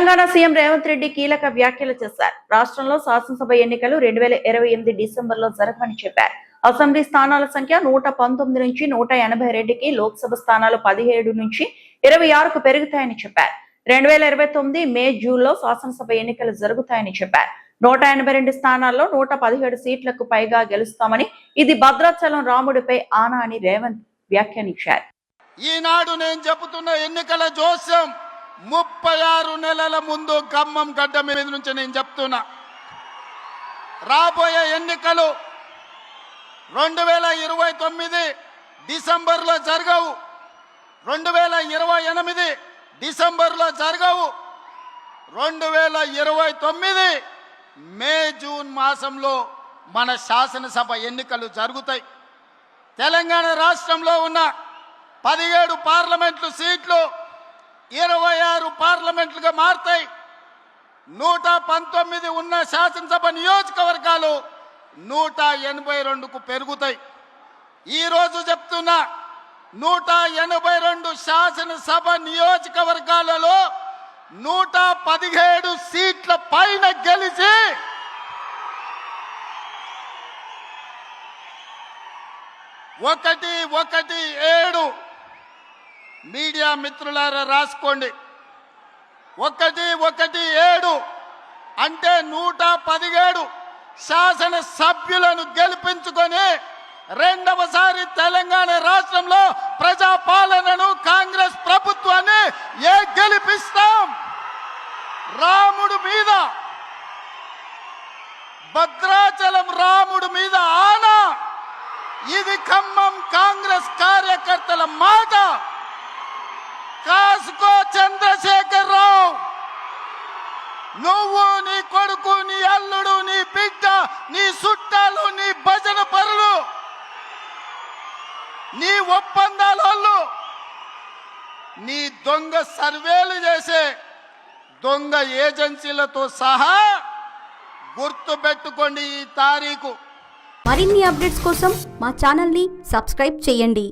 Telangana CM Revanth Reddy కీలక వ్యాఖ్యలు చేశారు. రాష్ట్రంలో శాసనసభ ఎన్నికలు 2028 డిసెంబర్లో జరగవని చెప్పారు. అసెంబ్లీ స్థానాల సంఖ్య 119 నుంచి 182కి, లోక్సభ స్థానాలు 17 నుంచి 26కు పెరుగుతాయని చెప్పారు. 2029 మే, జూన్లో శాసనసభ ఎన్నికలు జరుగుతాయని చెప్పారు. 182 స్థానాల్లో 117 సీట్లకు పైగా గెలుస్తామని, ఇది భద్రాచలం రాముడిపై ఆనా అని రేవంత్ వ్యాఖ్యానించారు. ఈనాడు నేను చెబుతున్న ఎన్నికల జోస్యం 36 నెలల ముందు ఖమ్మం గడ్డ మీద నుంచి నేను చెప్తున్నా. రాబోయే ఎన్నికలు 2029 డిసెంబర్లో జరగవు, 2028 డిసెంబర్లో జరగవు, 2029 మే, జూన్ మాసంలో మన శాసనసభ ఎన్నికలు జరుగుతాయి. తెలంగాణ రాష్ట్రంలో ఉన్న 17 పార్లమెంట్లు సీట్లు 26 పార్లమెంట్లుగా మారుతాయి. 119 ఉన్న శాసనసభ నియోజకవర్గాలు 182కు పెరుగుతాయి. ఈరోజు చెప్తున్నా, 182 శాసనసభ నియోజకవర్గాలలో 117 సీట్ల పైన గెలిచి ఒకటి 7 మీడియా మిత్రులారా రాసుకోండి. 117 అంటే 117 శాసన సభ్యులను గెలిపించుకొని రెండవసారి తెలంగాణ రాష్ట్రంలో ప్రజాపాలనను, కాంగ్రెస్ ప్రభుత్వాన్ని గెలిపిస్తాం. రాముడు మీద, భద్రాచలం రాముడు మీద ఆనా. ఇది ఖమ్మం కాంగ్రెస్ కార్యకర్తల మాట. కాసుకో చంద్రశేఖర్ రావు, నువ్వు, నీ కొడుకు, నీ అల్లుడు, నీ బిడ్డ, నీ చుట్టాలు, నీ భజన పరులు, నీ ఒప్పందాలు, నీ దొంగ సర్వేలు చేసే దొంగ ఏజెన్సీలతో సహా గుర్తు పెట్టుకోండి ఈ తారీఖు. మరిన్ని అప్డేట్స్ కోసం మా ఛానల్ని సబ్స్క్రైబ్ చేయండి.